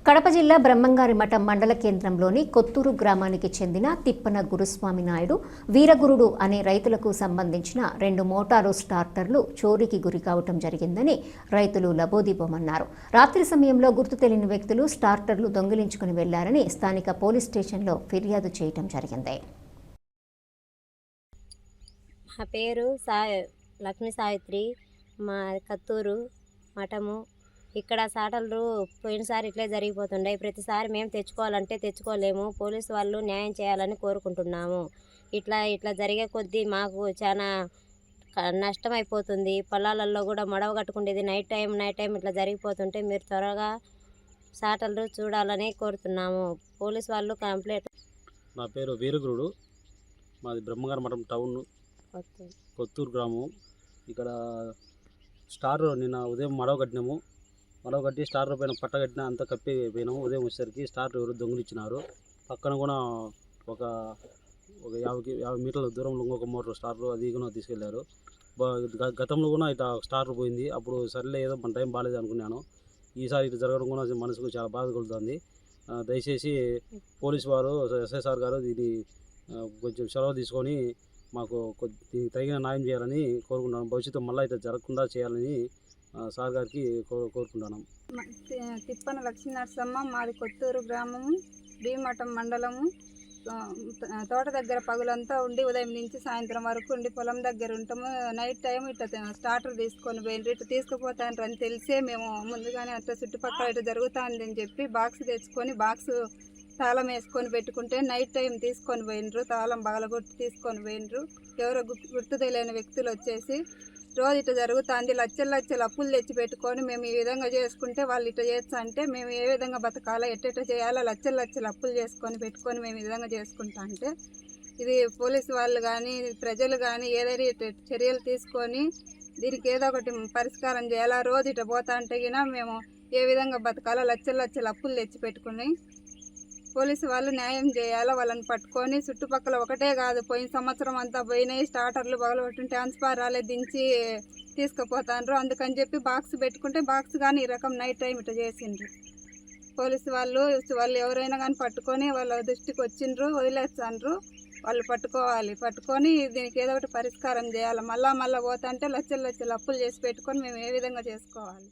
కడప జిల్లా బ్రహ్మంగారి మఠం మండల కేంద్రంలోని కొత్తూరు గ్రామానికి చెందిన తిప్పన గురుస్వామి నాయుడు వీరగురుడు అనే రైతులకు సంబంధించిన 2 మోటారు స్టార్టర్లు చోరీకి గురి కావటం జరిగిందని రైతులు లబోదీపమన్నారు. రాత్రి సమయంలో గుర్తు తెలియని వ్యక్తులు స్టార్టర్లు దొంగిలించుకుని వెళ్లారని స్థానిక పోలీస్ స్టేషన్లో ఫిర్యాదు చేయటం జరిగింది. నా పేరు లక్ష్మీ సావిత్రి, మా కత్తూరు మఠము. ఇక్కడ సాటలు పోయినసారి ఇట్లే జరిగిపోతుండే. ప్రతిసారి మేము తెచ్చుకోవాలంటే తెచ్చుకోలేము. పోలీసు వాళ్ళు న్యాయం చేయాలని కోరుకుంటున్నాము. ఇట్లా జరిగే కొద్దీ మాకు చాలా నష్టం అయిపోతుంది. పొలాలలో కూడా మడవ కట్టుకుండేది నైట్ టైం ఇట్లా జరిగిపోతుంటే మీరు త్వరగా సాటలు చూడాలని కోరుతున్నాము. పోలీసు వాళ్ళు కంప్లైంట్. నా పేరు వీరగురుడు, మాది బ్రహ్మంగారి మఠం టౌన్ కొత్తూరు గ్రామం. ఇక్కడ స్టార్ నిన్న ఉదయం మడవ కట్టి స్టార్ పైన పట్ట కట్టిన అంతా కప్పి పోయినాము. ఉదయం వచ్చేసరికి స్టార్ ఎవరు దొంగిలిచ్చినారు. పక్కన కూడా ఒక 50 మీటర్ల దూరంలో ఇంకొక మోటార్ స్టార్లు అది కూడా తీసుకెళ్లారు. గతంలో కూడా ఇట్లా స్టార్ పోయింది. అప్పుడు సర్లే ఏదో మన టైం బాగాలేదు అనుకున్నాను. ఈసారి ఇట్లా జరగడం కూడా మనసుకు చాలా బాధ కలుగుతుంది. దయచేసి పోలీసు వారు ఎస్ఐసార్ గారు దీన్ని కొంచెం సెలవు తీసుకొని మాకు దీనికి తగిన న్యాయం చేయాలని కోరుకుంటున్నాను. భవిష్యత్తు మళ్ళీ ఇట్లా జరగకుండా చేయాలని సార్ గారికి కోరుకుంటున్నాం. తిప్పన లక్ష్మీనరసమ్మ, మాది కొత్తూరు గ్రామము, భీమఠం మండలము. తోట దగ్గర పగులంతా ఉండి ఉదయం నుంచి సాయంత్రం వరకు ఉండి పొలం దగ్గర ఉంటాము. నైట్ టైం ఇట్లా స్టార్టర్ తీసుకొని పోయినరు. ఇట్లా తీసుకుపోతాను అని తెలిసే మేము ముందుగానే అట్లా చుట్టుపక్కల ఇట్లా జరుగుతుందని చెప్పి బాక్స్ తెచ్చుకొని బాక్స్ తాళం వేసుకొని పెట్టుకుంటే నైట్ టైం తీసుకొని పోయినరు. తాళం బగలగొట్టి తీసుకొని పోయినరు. ఎవరో గుర్తు తెలియని వ్యక్తులు వచ్చేసి రోజు ఇట్లా జరుగుతుంది, లక్షల అప్పులు తెచ్చి పెట్టుకొని మేము ఈ విధంగా చేసుకుంటే వాళ్ళు ఇట్లా చేస్తా అంటే మేము ఏ విధంగా బతకాలా, ఎట్ట చేయాలా, లక్షల అప్పులు చేసుకొని పెట్టుకొని మేము ఈ విధంగా చేసుకుంటా అంటే ఇది పోలీసు వాళ్ళు కానీ ప్రజలు కానీ ఏదైనా చర్యలు తీసుకొని దీనికి ఏదో ఒకటి పరిష్కారం చేయాలా. రోజు ఇట్లా పోతా అంటే మేము ఏ విధంగా బతకాలా, లక్షల అప్పులు తెచ్చి పెట్టుకుని పోలీసు వాళ్ళు న్యాయం చేయాలా. వాళ్ళని పట్టుకొని చుట్టుపక్కల ఒకటే కాదు, పోయిన సంవత్సరం అంతా పోయినాయి స్టార్టర్లు పగలగొట్టిన ట్రాన్స్ఫారాలే దించి తీసుకుపోతాండ్రు. అందుకని చెప్పి బాక్స్ పెట్టుకుంటే బాక్స్ కానీ ఈ రకం నైట్ టైం ఇట్లా చేసిండ్రు. పోలీసు వాళ్ళు ఎవరైనా కానీ పట్టుకొని వాళ్ళ దృష్టికి వచ్చిండ్రు, వదిలేస్తాండ్రు. వాళ్ళు పట్టుకొని దీనికి ఏదో ఒకటి పరిష్కారం చేయాలి. మళ్ళా పోతా అంటే లక్షల అప్పులు చేసి పెట్టుకొని మేము ఏ విధంగా చేసుకోవాలి.